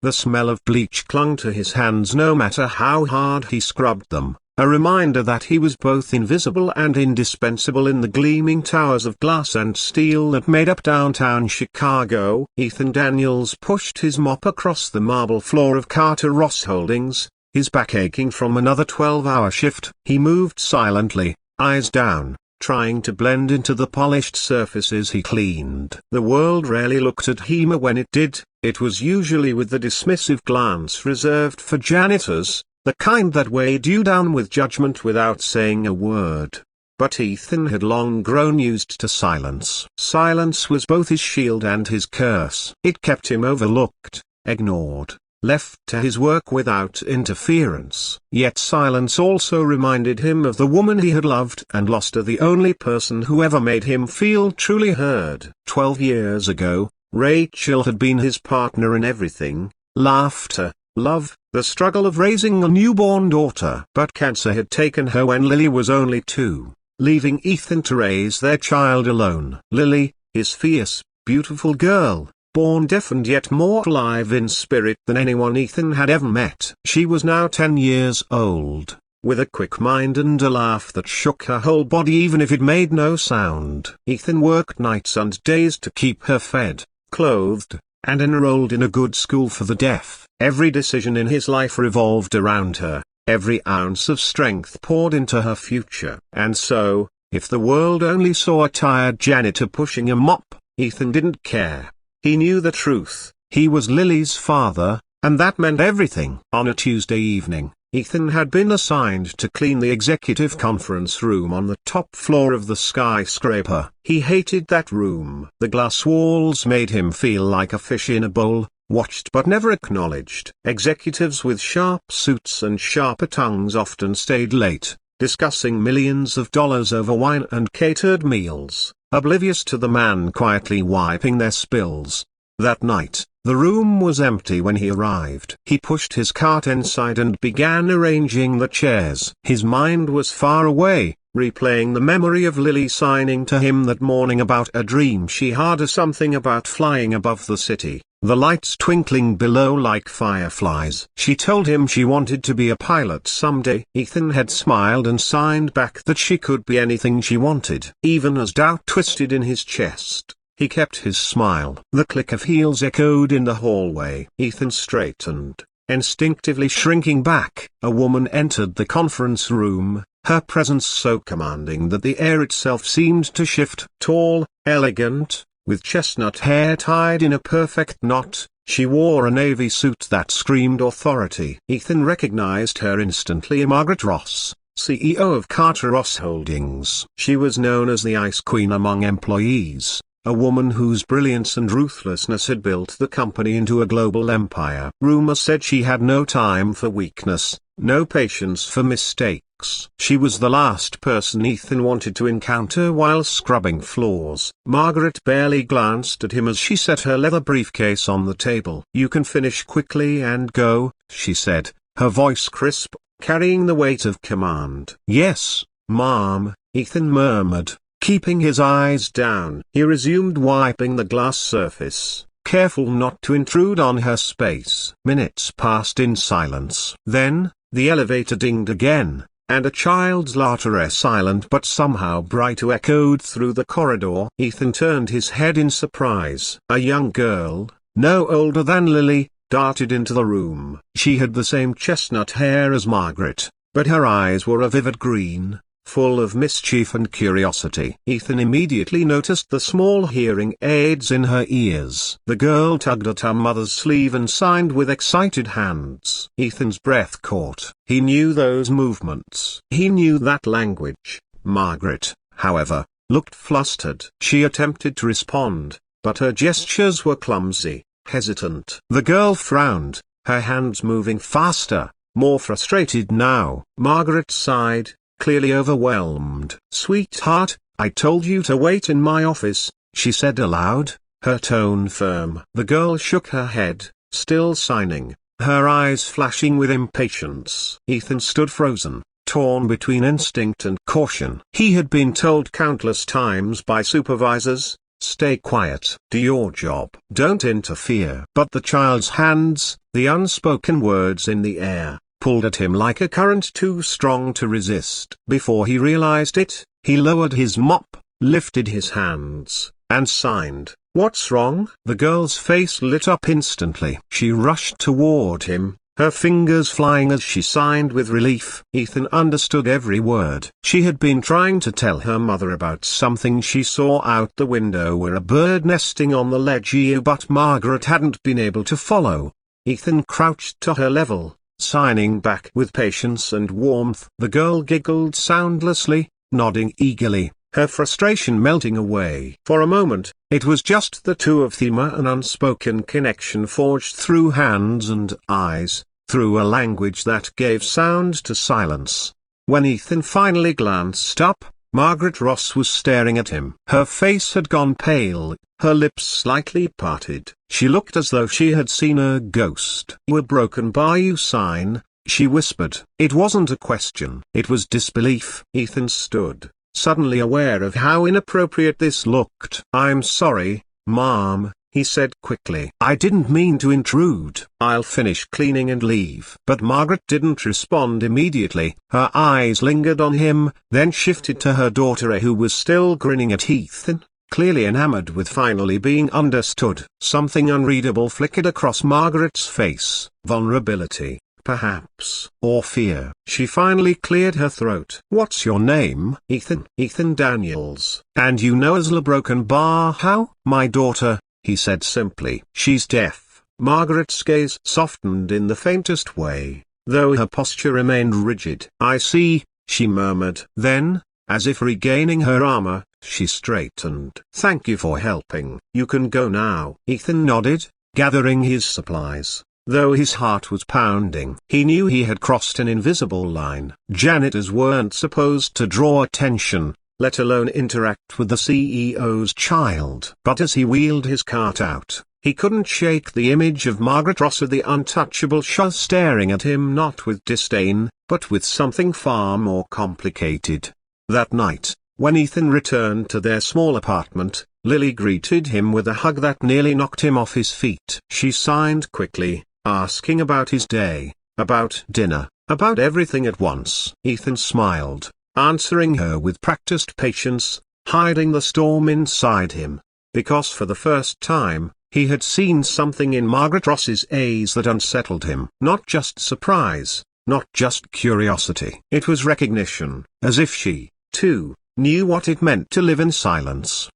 The smell of bleach clung to his hands no matter how hard he scrubbed them, a reminder that he was both invisible and indispensable in the gleaming towers of glass and steel that made up downtown Chicago. Ethan Daniels pushed his mop across the marble floor of Carter Ross Holdings, his back aching from another 12-hour shift. He moved silently, eyes down, trying to blend into the polished surfaces he cleaned. The world rarely looked at him, or when it did, it was usually with the dismissive glance reserved for janitors, the kind that weighed you down with judgment without saying a word. But Ethan had long grown used to silence. Silence was both his shield and his curse. It kept him overlooked, ignored, left to his work without interference. Yet silence also reminded him of the woman he had loved and lost, the only person who ever made him feel truly heard. 12 years ago, Rachel had been his partner in everything: laughter, love, the struggle of raising a newborn daughter. But cancer had taken her when Lily was only 2, leaving Ethan to raise their child alone. Lily, his fierce, beautiful girl, born deaf and yet more alive in spirit than anyone Ethan had ever met. She was now 10 years old, with a quick mind and a laugh that shook her whole body even if it made no sound. Ethan worked nights and days to keep her fed, clothed, and enrolled in a good school for the deaf. Every decision in his life revolved around her, every ounce of strength poured into her future. And so, if the world only saw a tired janitor pushing a mop, Ethan didn't care. He knew the truth: he was Lily's father, and that meant everything. On a Tuesday evening, Ethan had been assigned to clean the executive conference room on the top floor of the skyscraper. He hated that room. The glass walls made him feel like a fish in a bowl, watched but never acknowledged. Executives with sharp suits and sharper tongues often stayed late, discussing millions of dollars over wine and catered meals, oblivious to the man quietly wiping their spills. That night, the room was empty when he arrived. He pushed his cart inside and began arranging the chairs. His mind was far away, replaying the memory of Lily signing to him that morning about a dream she had, something about flying above the city, the lights twinkling below like fireflies. She told him she wanted to be a pilot someday. Ethan had smiled and signed back that she could be anything she wanted. Even as doubt twisted in his chest, he kept his smile. The click of heels echoed in the hallway. Ethan straightened, instinctively shrinking back. A woman entered the conference room, her presence so commanding that the air itself seemed to shift. Tall, elegant, with chestnut hair tied in a perfect knot, she wore a navy suit that screamed authority. Ethan recognized her instantly: Margaret Ross, CEO of Carter Ross Holdings. She was known as the Ice Queen among employees, a woman whose brilliance and ruthlessness had built the company into a global empire. Rumor said she had no time for weakness, no patience for mistakes. She was the last person Ethan wanted to encounter while scrubbing floors. Margaret barely glanced at him as she set her leather briefcase on the table. "You can finish quickly and go," she said, her voice crisp, carrying the weight of command. "Yes, Mom," Ethan murmured, keeping his eyes down. He resumed wiping the glass surface, careful not to intrude on her space. Minutes passed in silence. Then, the elevator dinged again, and a child's laughter, silent but somehow bright, echoed through the corridor. Ethan turned his head in surprise. A young girl, no older than Lily, darted into the room. She had the same chestnut hair as Margaret, but her eyes were a vivid green, full of mischief and curiosity. Ethan immediately noticed the small hearing aids in her ears. The girl tugged at her mother's sleeve and signed with excited hands. Ethan's breath caught. He knew those movements. He knew that language. Margaret, however, looked flustered. She attempted to respond, but her gestures were clumsy, hesitant. The girl frowned, her hands moving faster, more frustrated now. Margaret sighed, clearly overwhelmed. "Sweetheart, I told you to wait in my office," she said aloud, her tone firm. The girl shook her head, still signing, her eyes flashing with impatience. Ethan stood frozen, torn between instinct and caution. He had been told countless times by supervisors, Stay quiet. Do your job. Don't interfere. But the child's hands, the unspoken words in the air, pulled at him like a current too strong to resist. Before he realized it, he lowered his mop, lifted his hands, and signed. "What's wrong?" The girl's face lit up instantly. She rushed toward him, her fingers flying as she signed with relief. Ethan understood every word. She had been trying to tell her mother about something she saw out the window where a bird nesting on the ledge, but Margaret hadn't been able to follow. Ethan crouched to her level, signing back with patience and warmth. The girl giggled soundlessly, nodding eagerly, her frustration melting away. For a moment, it was just the two of them, an unspoken connection forged through hands and eyes, through a language that gave sound to silence. When Ethan finally glanced up, Margaret Ross was staring at him. Her face had gone pale, her lips slightly parted. She looked as though she had seen a ghost. "We're broken by you sign," she whispered. It wasn't a question. It was disbelief. Ethan stood, suddenly aware of how inappropriate this looked. "I'm sorry, Mom," he said quickly. "I didn't mean to intrude. I'll finish cleaning and leave." But Margaret didn't respond immediately. Her eyes lingered on him, then shifted to her daughter, who was still grinning at Ethan, clearly enamored with finally being understood. Something unreadable flickered across Margaret's face. Vulnerability, perhaps, or fear. She finally cleared her throat. "What's your name?" "Ethan." "Ethan Daniels." "And you know Asla Broken Bar how?" "My daughter," he said simply. "She's deaf." Margaret's gaze softened in the faintest way, though her posture remained rigid. "I see," she murmured. Then, as if regaining her armor, she straightened. "Thank you for helping. You can go now." Ethan nodded, gathering his supplies, though his heart was pounding. He knew he had crossed an invisible line. Janitors weren't supposed to draw attention, let alone interact with the CEO's child. But as he wheeled his cart out, he couldn't shake the image of Margaret Ross, the untouchable Shah, staring at him not with disdain, but with something far more complicated. That night, when Ethan returned to their small apartment, Lily greeted him with a hug that nearly knocked him off his feet. She signed quickly, asking about his day, about dinner, about everything at once. Ethan smiled, answering her with practiced patience, hiding the storm inside him, because for the first time, he had seen something in Margaret Ross's eyes that unsettled him. Not just surprise, not just curiosity. It was recognition, as if she, too, knew what it meant to live in silence.